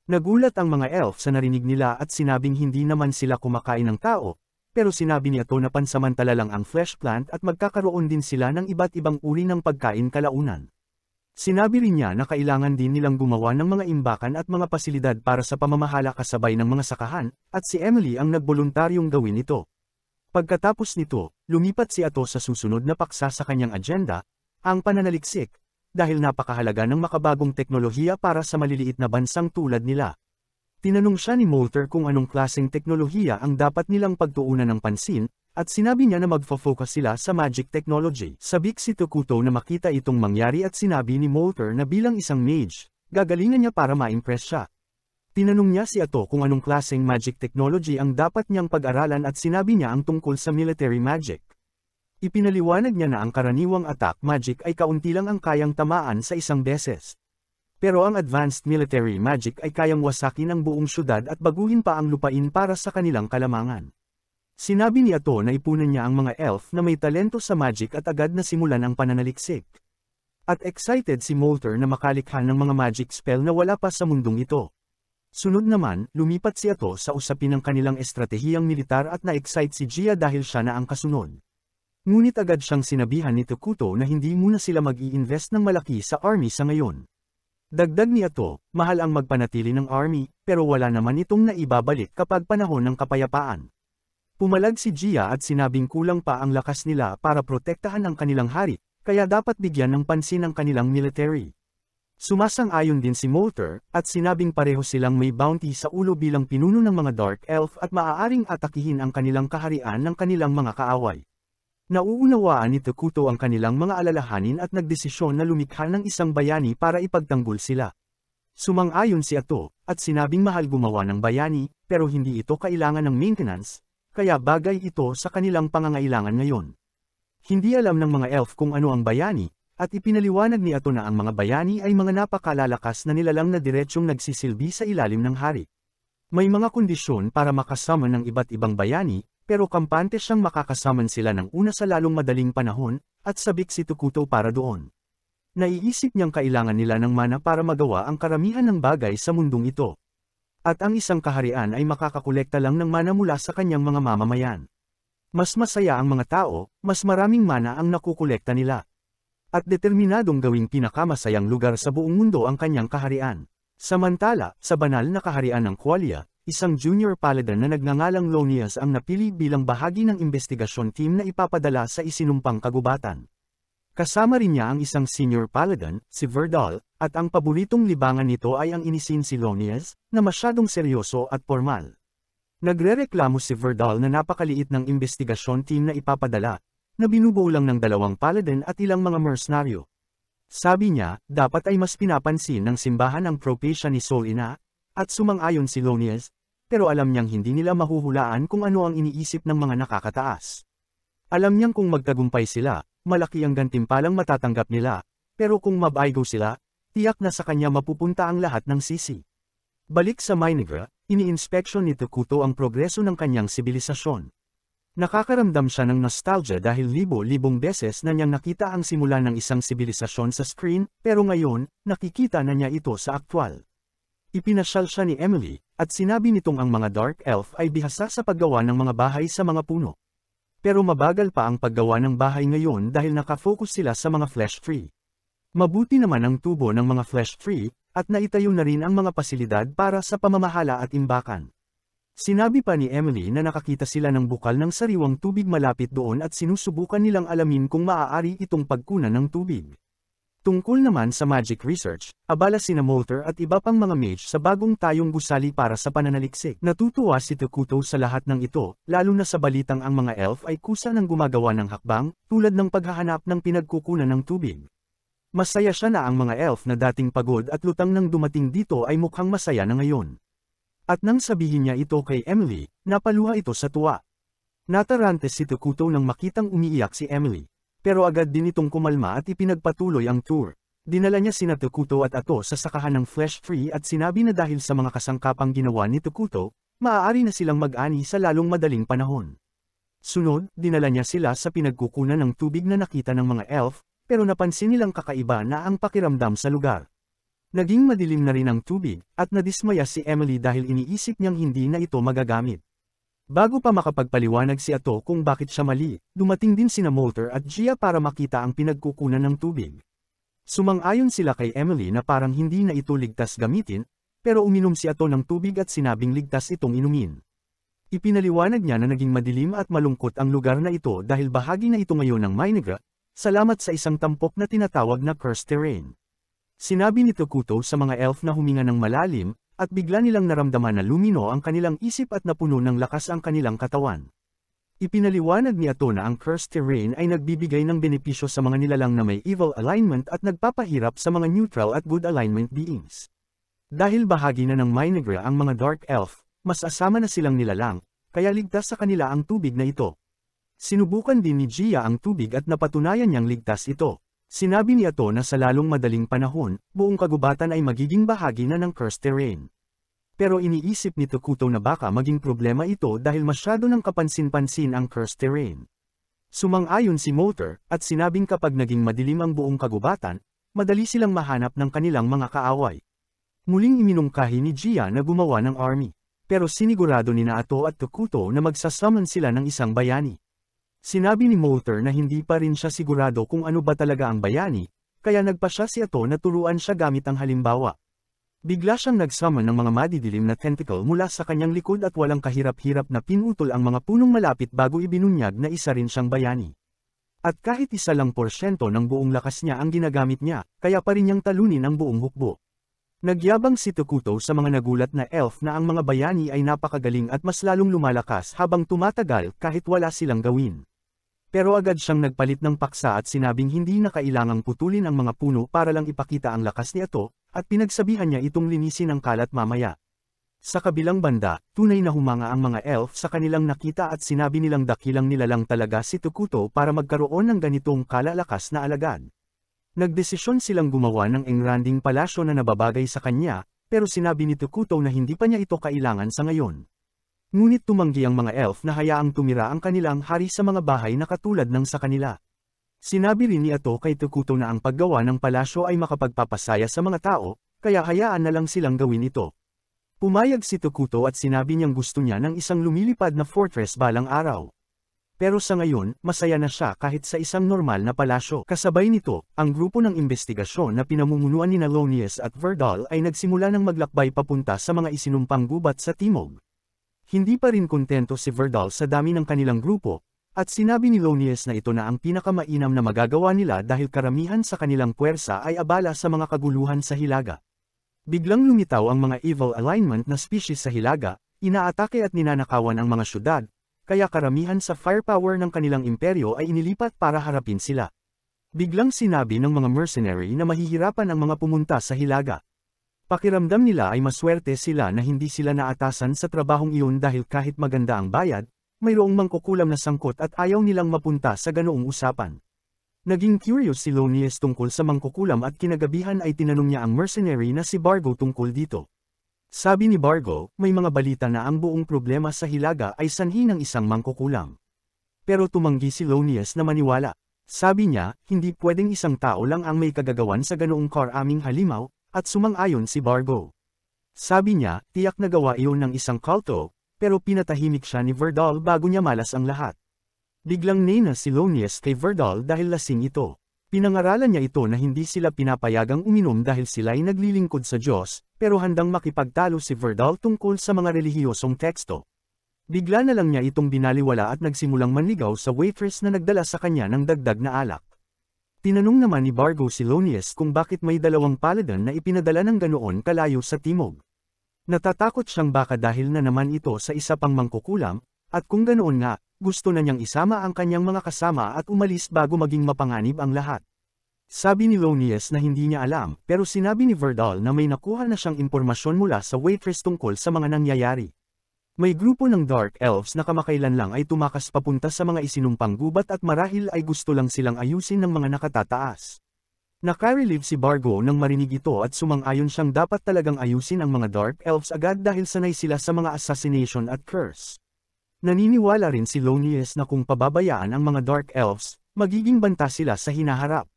Nagulat ang mga elf sa narinig nila at sinabing hindi naman sila kumakain ng tao, pero sinabi ni Ato na pansamantala lang ang flesh plant at magkakaroon din sila ng iba't ibang uri ng pagkain kalaunan. Sinabi rin niya na kailangan din nilang gumawa ng mga imbakan at mga pasilidad para sa pamamahala kasabay ng mga sakahan, at si Emily ang nagboluntaryong gawin ito. Pagkatapos nito, lumipat si Ato sa susunod na paksa sa kanyang agenda, ang pananaliksik, dahil napakahalaga ng makabagong teknolohiya para sa maliliit na bansang tulad nila. Tinanong siya ni Molter kung anong klaseng teknolohiya ang dapat nilang pagtuunan ng pansin, at sinabi niya na magfo-focus sila sa magic technology. Sabik si Tukuto na makita itong mangyari at sinabi ni Molter na bilang isang mage, gagalingan niya para ma-impress siya. Tinanong niya si Ato kung anong klaseng magic technology ang dapat niyang pag-aralan at sinabi niya ang tungkol sa military magic. Ipinaliwanag niya na ang karaniwang attack magic ay kaunti lang ang kayang tamaan sa isang beses. Pero ang advanced military magic ay kayang wasakin ang buong syudad at baguhin pa ang lupain para sa kanilang kalamangan. Sinabi ni Ato na ipunan niya ang mga elf na may talento sa magic at agad na simulan ang pananaliksik. At excited si Molter na makalikha ng mga magic spell na wala pa sa mundong ito. Sunod naman, lumipat si Ato sa usapin ng kanilang estratehiyang militar at na-excite si Gia dahil siya na ang kasunod. Ngunit agad siyang sinabihan ni Tukuto na hindi muna sila mag-i-invest ng malaki sa army sa ngayon. Dagdag ni Ato, mahal ang magpanatili ng army, pero wala naman itong naibabalik kapag panahon ng kapayapaan. Pumalag si Gia at sinabing kulang pa ang lakas nila para protektahan ang kanilang hari, kaya dapat bigyan ng pansin ang kanilang military. Sumasang-ayon din si Molter, at sinabing pareho silang may bounty sa ulo bilang pinuno ng mga Dark Elf at maaaring atakihin ang kanilang kaharian ng kanilang mga kaaway. Nauunawaan ni Takuto ang kanilang mga alalahanin at nagdesisyon na lumikha ng isang bayani para ipagtanggol sila. Sumang-ayon si Ato, at sinabing mahal gumawa ng bayani, pero hindi ito kailangan ng maintenance, kaya bagay ito sa kanilang pangangailangan ngayon. Hindi alam ng mga elf kung ano ang bayani, at ipinaliwanag ni Ato na ang mga bayani ay mga napakalalakas na nilalang na diretsyong nagsisilbi sa ilalim ng hari. May mga kondisyon para makasama ng iba't ibang bayani, pero kampante siyang makakasaman sila ng una sa lalong madaling panahon, at sabik si Takuto para doon. Naiisip niyang kailangan nila ng mana para magawa ang karamihan ng bagay sa mundong ito. At ang isang kaharian ay makakakolekta lang ng mana mula sa kanyang mga mamamayan. Mas masaya ang mga tao, mas maraming mana ang nakukolekta nila. At determinadong gawing pinakamasayang lugar sa buong mundo ang kanyang kaharian. Samantala, sa banal na kaharian ng Qualia, isang junior paladin na nagngangalang Lonias ang napili bilang bahagi ng investigasyon team na ipapadala sa isinumpang kagubatan. Kasama rin niya ang isang senior paladin, si Verdal, at ang paboritong libangan nito ay ang inisin si Lonias, na masyadong seryoso at formal. Nagrereklamo si Verdal na napakaliit ng investigasyon team na ipapadala, na binubuo lang ng 2 paladin at ilang mga mercenaryo. Sabi niya, dapat ay mas pinapansin ng simbahan ang propesya ni Solina, at sumang-ayon si Lonias, pero alam niyang hindi nila mahuhulaan kung ano ang iniisip ng mga nakakataas. Alam niyang kung magtagumpay sila, malaki ang gantimpalang matatanggap nila, pero kung mabaigo sila, tiyak na sa kanya mapupunta ang lahat ng sisi. Balik sa Minigra, ini-inspeksyon ni Takuto ang progreso ng kanyang sibilisasyon. Nakakaramdam siya ng nostalgia dahil libo-libong beses na niyang nakita ang simula ng isang sibilisasyon sa screen, pero ngayon, nakikita na niya ito sa aktwal. Ipinasyal siya ni Emily, at sinabi nitong ang mga Dark Elf ay bihasa sa paggawa ng mga bahay sa mga puno. Pero mabagal pa ang paggawa ng bahay ngayon dahil nakafocus sila sa mga flesh-free. Mabuti naman ang tubo ng mga flesh-free, at naitayo na rin ang mga pasilidad para sa pamamahala at imbakan. Sinabi pa ni Emily na nakakita sila ng bukal ng sariwang tubig malapit doon at sinusubukan nilang alamin kung maaari itong pagkunan ng tubig. Tungkol naman sa magic research, abala sina Molter at iba pang mga mage sa bagong tayong gusali para sa pananaliksik. Natutuwa si Takuto sa lahat ng ito, lalo na sa balitang ang mga elf ay kusa ng gumagawa ng hakbang, tulad ng paghahanap ng pinagkukunan ng tubig. Masaya siya na ang mga elf na dating pagod at lutang nang dumating dito ay mukhang masaya na ngayon. At nang sabihin niya ito kay Emily, napaluha ito sa tuwa. Natarante si Takuto nang makitang umiiyak si Emily. Pero agad din itong kumalma at ipinagpatuloy ang tour. Dinala niya sina Takuto at Ato sa sakahan ng flesh-free at sinabi na dahil sa mga kasangkapang ginawa ni Takuto, maaari na silang mag-ani sa lalong madaling panahon. Sunod, dinala niya sila sa pinagkukunan ng tubig na nakita ng mga elf, pero napansin nilang kakaiba na ang pakiramdam sa lugar. Naging madilim na rin ang tubig, at nadismaya si Emily dahil iniisip niyang hindi na ito magagamit. Bago pa makapagpaliwanag si Ato kung bakit siya mali, dumating din sina Molter at Gia para makita ang pinagkukunan ng tubig. Sumang-ayon sila kay Emily na parang hindi na ito ligtas gamitin, pero uminom si Ato ng tubig at sinabing ligtas itong inumin. Ipinaliwanag niya na naging madilim at malungkot ang lugar na ito dahil bahagi na ito ngayon ng Minigra, salamat sa isang tampok na tinatawag na cursed terrain. Sinabi ni Takuto sa mga elf na huminga ng malalim, at bigla nilang naramdaman na lumino ang kanilang isip at napuno ng lakas ang kanilang katawan. Ipinaliwanag ni Ato na ang cursed terrain ay nagbibigay ng benepisyo sa mga nilalang na may evil alignment at nagpapahirap sa mga neutral at good alignment beings. Dahil bahagi na ng Minigra ang mga dark elf, mas asama na silang nilalang, kaya ligtas sa kanila ang tubig na ito. Sinubukan din ni Gia ang tubig at napatunayan niyang ligtas ito. Sinabi ni Ato na sa lalong madaling panahon, buong kagubatan ay magiging bahagi na ng cursed terrain. Pero iniisip ni Takuto na baka maging problema ito dahil masyado ng kapansin-pansin ang cursed terrain. Sumang-ayon si Molter, at sinabing kapag naging madilim ang buong kagubatan, madali silang mahanap ng kanilang mga kaaway. Muling iminungkahi ni Gia na gumawa ng army, pero sinigurado ni Ato at Takuto na magsasummon sila ng isang bayani. Sinabi ni Molter na hindi pa rin siya sigurado kung ano ba talaga ang bayani, kaya nagpa siya si Ato na turuan siya gamit ang halimbawa. Bigla siyang nag-summon ng mga madidilim na tentacle mula sa kanyang likod at walang kahirap-hirap na pinutol ang mga punong malapit bago ibinunyag na isa rin siyang bayani. At kahit 1% ng buong lakas niya ang ginagamit niya, kaya pa rin niyang talunin ang buong hukbo. Nagyabang si Takuto sa mga nagulat na elf na ang mga bayani ay napakagaling at mas lalong lumalakas habang tumatagal kahit wala silang gawin. Pero agad siyang nagpalit ng paksa at sinabing hindi na kailangang putulin ang mga puno para lang ipakita ang lakas ni Ato, at pinagsabihan niya itong linisin ang kalat mamaya. Sa kabilang banda, tunay na humanga ang mga elf sa kanilang nakita at sinabi nilang dakilang nilalang talaga si Tukuto para magkaroon ng ganitong kalalakas na alagad. Nagdesisyon silang gumawa ng engranding palasyo na nababagay sa kanya, pero sinabi ni Tukuto na hindi pa niya ito kailangan sa ngayon. Ngunit tumanggi ang mga elf na hayaang tumira ang kanilang hari sa mga bahay na katulad ng sa kanila. Sinabi rin ni Ato kay Tukuto na ang paggawa ng palasyo ay makapagpapasaya sa mga tao, kaya hayaan na lang silang gawin ito. Pumayag si Tukuto at sinabi niyang gusto niya ng isang lumilipad na fortress balang araw. Pero sa ngayon, masaya na siya kahit sa isang normal na palasyo. Kasabay nito, ang grupo ng investigasyon na pinamumunuan ni Nalonius at Verdal ay nagsimula ng maglakbay papunta sa mga isinumpang gubat sa timog. Hindi pa rin kontento si Verdal sa dami ng kanilang grupo, at sinabi ni Lonius na ito na ang pinakamainam na magagawa nila dahil karamihan sa kanilang puwersa ay abala sa mga kaguluhan sa Hilaga. Biglang lumitaw ang mga evil alignment na species sa Hilaga, inaatake at ninanakawan ang mga syudad, kaya karamihan sa firepower ng kanilang imperyo ay inilipat para harapin sila. Biglang sinabi ng mga mercenary na mahihirapan ang mga pumunta sa Hilaga. Pakiramdam nila ay maswerte sila na hindi sila naatasan sa trabahong iyon dahil kahit maganda ang bayad, mayroong mangkukulam na sangkot at ayaw nilang mapunta sa ganoong usapan. Naging curious si Lonius tungkol sa mangkukulam at kinagabihan ay tinanong niya ang mercenary na si Bargo tungkol dito. Sabi ni Bargo, may mga balita na ang buong problema sa Hilaga ay sanhi ng isang mangkukulam. Pero tumanggi si Lonius na maniwala. Sabi niya, hindi pwedeng isang tao lang ang may kagagawan sa ganoong karaming halimaw, at sumang-ayon si Bargo. Sabi niya, tiyak na gawa iyon ng isang kulto, pero pinatahimik siya ni Verdal bago niya malas ang lahat. Biglang nena si Lonius kay Verdal dahil lasing ito. Pinangaralan niya ito na hindi sila pinapayagang uminom dahil sila ay naglilingkod sa Diyos, pero handang makipagtalo si Verdal tungkol sa mga relihiyosong teksto. Bigla na lang niya itong binaliwala at nagsimulang manligaw sa waitress na nagdala sa kanya ng dagdag na alak. Tinanong naman ni Bargo si Lonius kung bakit may dalawang paladin na ipinadala ng ganoon kalayo sa timog. Natatakot siyang baka dahil na naman ito sa isa pang mangkukulam, at kung ganoon nga, gusto na niyang isama ang kanyang mga kasama at umalis bago maging mapanganib ang lahat. Sabi ni Lonius na hindi niya alam, pero sinabi ni Verdal na may nakuha na siyang impormasyon mula sa waitress tungkol sa mga nangyayari. May grupo ng Dark Elves na kamakailan lang ay tumakas papunta sa mga isinumpang gubat at marahil ay gusto lang silang ayusin ng mga nakatataas. Nakarelieve si Bargo nang marinig ito at sumang-ayon siyang dapat talagang ayusin ang mga Dark Elves agad dahil sanay sila sa mga assassination at curse. Naniniwala rin si Lonius na kung pababayaan ang mga Dark Elves, magiging banta sila sa hinaharap.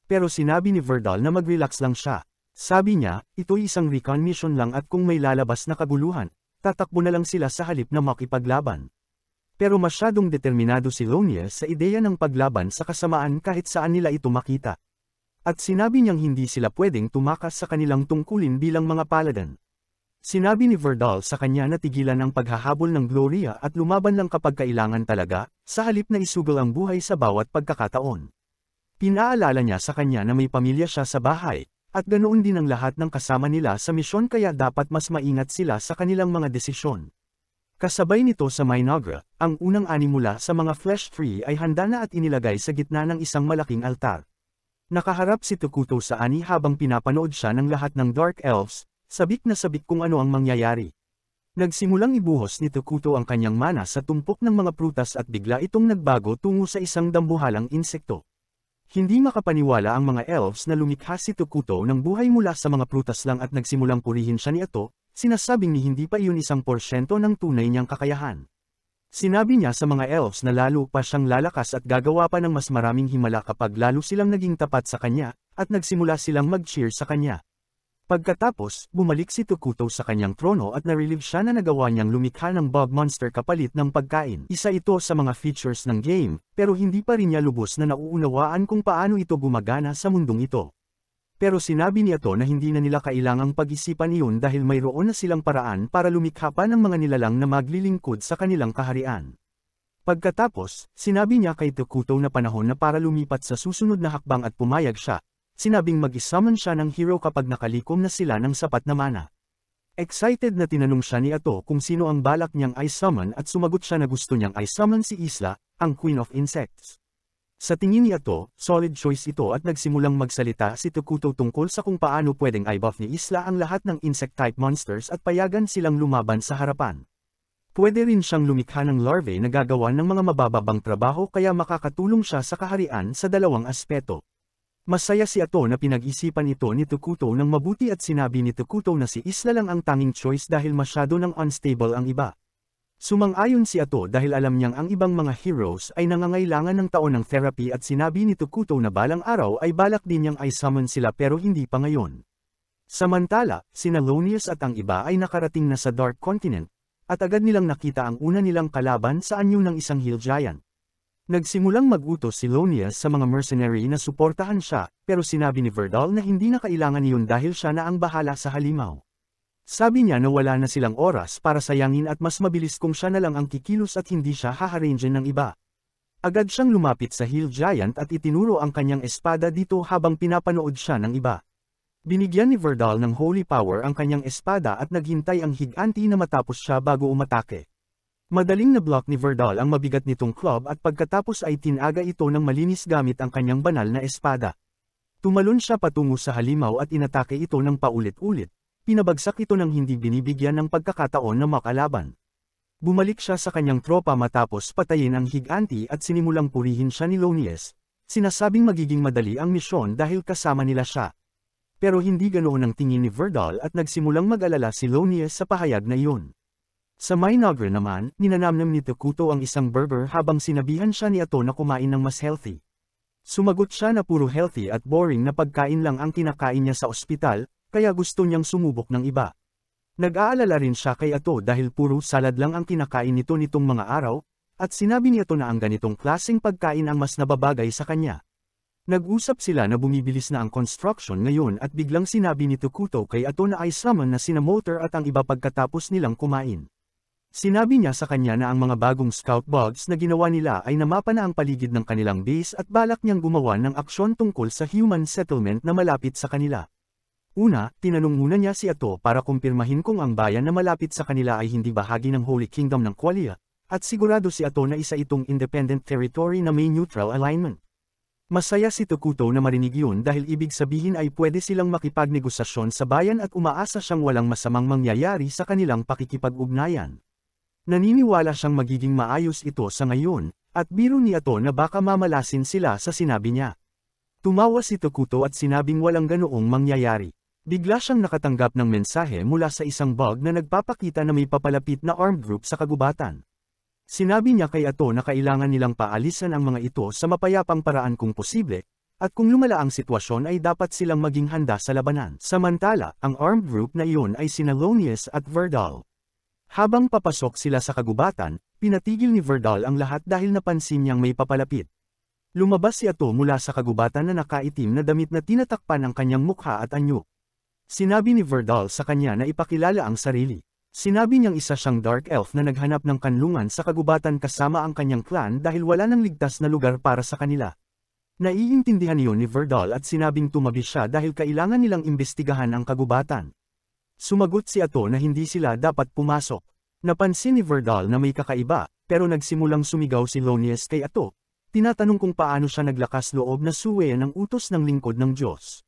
Pero sinabi ni Verdal na mag-relax lang siya. Sabi niya, ito'y isang recon mission lang at kung may lalabas na kaguluhan, tatakbo na lang sila sa halip na makipaglaban. Pero masyadong determinado si Lonius sa ideya ng paglaban sa kasamaan kahit saan nila ito makita. At sinabi niyang hindi sila pwedeng tumakas sa kanilang tungkulin bilang mga paladin. Sinabi ni Verdal sa kanya na tigilan ang paghahabol ng Gloria at lumaban lang kapag kailangan talaga, sa halip na isugal ang buhay sa bawat pagkakataon. Pinaalala niya sa kanya na may pamilya siya sa bahay, at ganoon din ang lahat ng kasama nila sa misyon kaya dapat mas maingat sila sa kanilang mga desisyon. Kasabay nito sa Minagra, ang unang ani mula sa mga flesh tree ay handa na at inilagay sa gitna ng isang malaking altar. Nakaharap si Tukuto sa ani habang pinapanood siya ng lahat ng Dark Elves, sabik na sabik kung ano ang mangyayari. Nagsimulang ibuhos ni Tukuto ang kanyang mana sa tumpok ng mga prutas at bigla itong nagbago tungo sa isang dambuhalang insekto. Hindi makapaniwala ang mga elves na lumikha si Tukuto ng buhay mula sa mga prutas lang at nagsimulang purihin siya ni Ato, sinasabing ni hindi pa iyon 1% ng tunay niyang kakayahan. Sinabi niya sa mga elves na lalo pa siyang lalakas at gagawa pa ng mas maraming himala kapag lalo silang naging tapat sa kanya, at nagsimula silang mag-cheer sa kanya. Pagkatapos, bumalik si Tukuto sa kanyang trono at narelieve siya na nagawa niyang lumikha ng bog monster kapalit ng pagkain. Isa ito sa mga features ng game, pero hindi pa rin niya lubos na nauunawaan kung paano ito gumagana sa mundong ito. Pero sinabi niya to na hindi na nila kailangang pag-isipan iyon dahil mayroon na silang paraan para lumikha pa ng mga nilalang na maglilingkod sa kanilang kaharian. Pagkatapos, sinabi niya kay Tukuto na panahon na para lumipat sa susunod na hakbang at pumayag siya. Sinabing mag-isummon siya ng hero kapag nakalikom na sila ng sapat na mana. Excited na tinanong siya ni Ato kung sino ang balak niyang i-summon at sumagot siya na gusto niyang i-summon si Isla, ang Queen of Insects. Sa tingin ni Ato, solid choice ito at nagsimulang magsalita si Tokuto tungkol sa kung paano pwedeng i-buff ni Isla ang lahat ng insect-type monsters at payagan silang lumaban sa harapan. Pwede rin siyang lumikha ng larvae na gagawa ng mga mabababang trabaho kaya makakatulong siya sa kaharian sa dalawang aspeto. Masaya si Ato na pinag-isipan ito ni Tokuto ng mabuti at sinabi ni Tokuto na si Isla lang ang tanging choice dahil masyado ng unstable ang iba. Sumang-ayon si Ato dahil alam niyang ang ibang mga heroes ay nangangailangan ng taon ng therapy at sinabi ni Tokuto na balang araw ay balak din niyang i-summon sila pero hindi pa ngayon. Samantala, sina Lonius at ang iba ay nakarating na sa Dark Continent, at agad nilang nakita ang una nilang kalaban sa anyo ng isang hill giant. Nagsimulang mag-utos si Lonius sa mga mercenary na suportahan siya, pero sinabi ni Verdal na hindi na kailangan iyon dahil siya na ang bahala sa halimaw. Sabi niya na wala na silang oras para sayangin at mas mabilis kung siya na lang ang kikilos at hindi siya haharange ng iba. Agad siyang lumapit sa hill giant at itinuro ang kanyang espada dito habang pinapanood siya ng iba. Binigyan ni Verdal ng holy power ang kanyang espada at naghintay ang higanti na matapos siya bago umatake. Madaling na-block ni Verdal ang mabigat nitong club at pagkatapos ay tinaga ito ng malinis gamit ang kanyang banal na espada. Tumalon siya patungo sa halimaw at inatake ito ng paulit-ulit. Pinabagsak ito ng hindi binibigyan ng pagkakataon na makalaban. Bumalik siya sa kanyang tropa matapos patayin ang higanti at sinimulang purihin siya ni Lonius, sinasabing magiging madali ang misyon dahil kasama nila siya. Pero hindi ganoon ang tingin ni Verdal at nagsimulang mag-alala si Lonius sa pahayag na iyon. Sa Minagra naman, ninanamnam ni Tokuto ang isang Berber habang sinabihan siya ni Ato na kumain ng mas healthy. Sumagot siya na puro healthy at boring na pagkain lang ang kinakain niya sa ospital, kaya gusto niyang sumubok ng iba. Nag-aalala rin siya kay Ato dahil puro salad lang ang kinakain nito nitong mga araw, at sinabi ni Ato na ang ganitong klaseng pagkain ang mas nababagay sa kanya. Nag-usap sila na bumibilis na ang construction ngayon at biglang sinabi ni Tokuto kay Ato na i-summon na sina Motor at ang iba pagkatapos nilang kumain. Sinabi niya sa kanya na ang mga bagong scout bugs na ginawa nila ay namapa na ang paligid ng kanilang base at balak niyang gumawa ng aksyon tungkol sa human settlement na malapit sa kanila. Una, tinanong muna niya si Ato para kumpirmahin kung ang bayan na malapit sa kanila ay hindi bahagi ng Holy Kingdom ng Qualia, at sigurado si Ato na isa itong independent territory na may neutral alignment. Masaya si Tokuto na marinig yun dahil ibig sabihin ay pwede silang makipagnegosasyon sa bayan at umaasa siyang walang masamang mangyayari sa kanilang pakikipag-ugnayan. Naniniwala siyang magiging maayos ito sa ngayon, at biro ni Ato na baka mamalasin sila sa sinabi niya. Tumawa si Tokuto at sinabing walang ganoong mangyayari. Bigla siyang nakatanggap ng mensahe mula sa isang bug na nagpapakita na may papalapit na armed group sa kagubatan. Sinabi niya kay Ato na kailangan nilang paalisan ang mga ito sa mapayapang paraan kung posible, at kung lumala ang sitwasyon ay dapat silang maging handa sa labanan. Samantala, ang armed group na iyon ay sina Lonius at Verdal. Habang papasok sila sa kagubatan, pinatigil ni Verdal ang lahat dahil napansin niyang may papalapit. Lumabas si Ato mula sa kagubatan na nakaitim na damit na tinatakpan ang kanyang mukha at anyo. Sinabi ni Verdal sa kanya na ipakilala ang sarili. Sinabi niyang isa siyang dark elf na naghanap ng kanlungan sa kagubatan kasama ang kanyang clan dahil wala nang ligtas na lugar para sa kanila. Naiintindihan niyon ni Verdal at sinabing tumabi siya dahil kailangan nilang imbestigahan ang kagubatan. Sumagot si Ato na hindi sila dapat pumasok. Napansin ni Verdal na may kakaiba, pero nagsimulang sumigaw si Lonius kay Ato. Tinatanong kung paano siya naglakas loob na suwayan ng utos ng lingkod ng Diyos.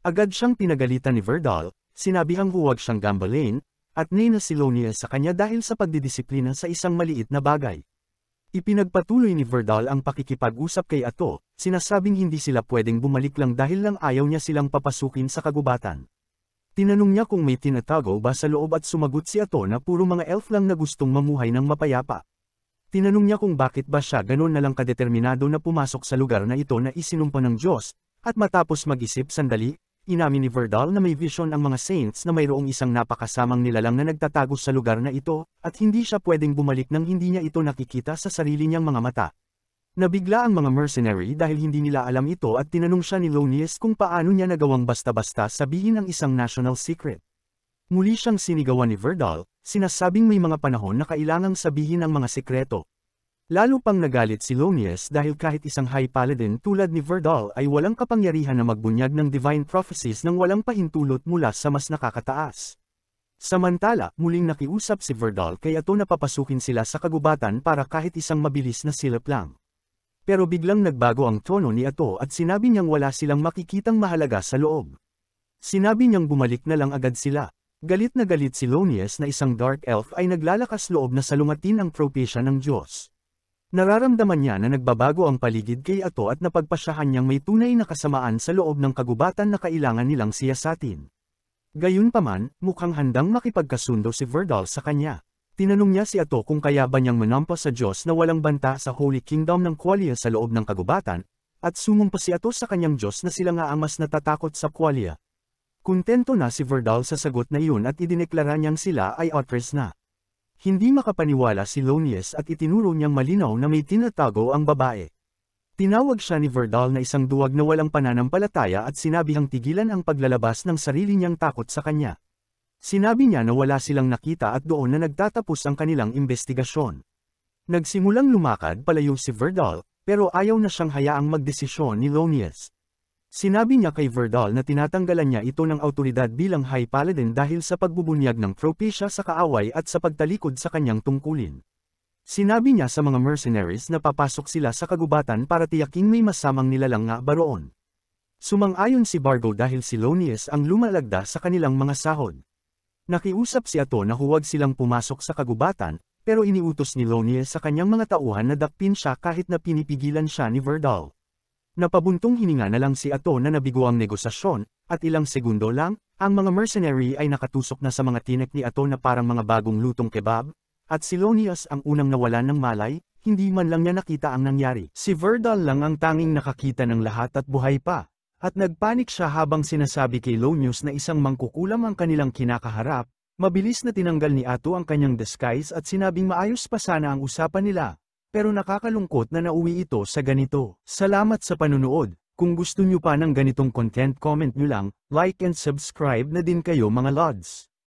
Agad siyang pinagalitan ni Verdal, sinabihang huwag siyang gambalain, at nina si Lonius sa kanya dahil sa pagdidisiplina sa isang maliit na bagay. Ipinagpatuloy ni Verdal ang pakikipag-usap kay Ato, sinasabing hindi sila pwedeng bumalik lang dahil lang ayaw niya silang papasukin sa kagubatan. Tinanong niya kung may tinatago ba sa loob at sumagot si Ato na puro mga elf lang na gustong mamuhay ng mapayapa. Tinanong niya kung bakit ba siya ganoon na lang kadeterminado na pumasok sa lugar na ito na isinumpa ng Diyos, at matapos mag-isip sandali, inamin ni Verdal na may vision ang mga saints na mayroong isang napakasamang nilalang na nagtatago sa lugar na ito, at hindi siya pwedeng bumalik nang hindi niya ito nakikita sa sarili niyang mga mata. Nabigla ang mga mercenary dahil hindi nila alam ito at tinanong siya ni Lonius kung paano niya nagawang basta-basta sabihin ang isang national secret. Muli siyang sinigawan ni Verdal, sinasabing may mga panahon na kailangang sabihin ang mga sekreto. Lalo pang nagalit si Lonius dahil kahit isang high paladin tulad ni Verdal ay walang kapangyarihan na magbunyag ng divine prophecies nang walang pahintulot mula sa mas nakakataas. Samantala, muling nakiusap si Verdal kay Ato na papasukin sila sa kagubatan para kahit isang mabilis na silip lang. Pero biglang nagbago ang tono ni Ato at sinabi niyang wala silang makikitang mahalaga sa loob. Sinabi niyang bumalik na lang agad sila. Galit na galit si Lonius na isang dark elf ay naglalakas loob na salungatin ang propesya ng Diyos. Nararamdaman niya na nagbabago ang paligid kay Ato at napagpasyahan niyang may tunay na kasamaan sa loob ng kagubatan na kailangan nilang siyasatin. Gayunpaman, mukhang handang makipagkasundo si Verdal sa kanya. Tinanong niya si Ato kung kaya ba niyang manampa sa Diyos na walang banta sa Holy Kingdom ng Qualia sa loob ng kagubatan, at sumumpa si Ato sa kanyang Diyos na sila nga ang mas natatakot sa Qualia. Kontento na si Verdal sa sagot na iyon at idineklara niyang sila ay otters na. Hindi makapaniwala si Lonius at itinuro niyang malinaw na may tinatago ang babae. Tinawag siya ni Verdal na isang duwag na walang pananampalataya at sinabihang tigilan ang paglalabas ng sarili niyang takot sa kanya. Sinabi niya na wala silang nakita at doon na nagtatapos ang kanilang investigasyon. Nagsimulang lumakad palayo si Verdal, pero ayaw na siyang hayaang magdesisyon ni Lonius. Sinabi niya kay Verdal na tinatanggalan niya ito ng awtoridad bilang High Paladin dahil sa pagbubunyag ng propesya sa kaaway at sa pagtalikod sa kanyang tungkulin. Sinabi niya sa mga mercenaries na papasok sila sa kagubatan para tiyaking may masamang nilalang nga baroon. Sumang-ayon si Bargo dahil si Lonius ang lumalagda sa kanilang mga sahod. Nakiusap si Ato na huwag silang pumasok sa kagubatan, pero iniutos ni Lonius sa kanyang mga tauhan na dakpin siya kahit na pinipigilan siya ni Verdal. Napabuntong hininga na lang si Ato na nabigo ang negosasyon, at ilang segundo lang, ang mga mercenary ay nakatusok na sa mga tinek ni Ato na parang mga bagong lutong kebab, at si Lonius ang unang nawalan ng malay, hindi man lang niya nakita ang nangyari. Si Verdal lang ang tanging nakakita ng lahat at buhay pa, at nagpanik siya habang sinasabi kay Lonius na isang mangkukulam ang kanilang kinakaharap. Mabilis na tinanggal ni Ato ang kanyang disguise at sinabing maayos pa sana ang usapan nila. Pero nakakalungkot na nauwi ito sa ganito. Salamat sa panunood. Kung gusto nyo pa ng ganitong content, comment nyo lang, like and subscribe na din kayo mga lods.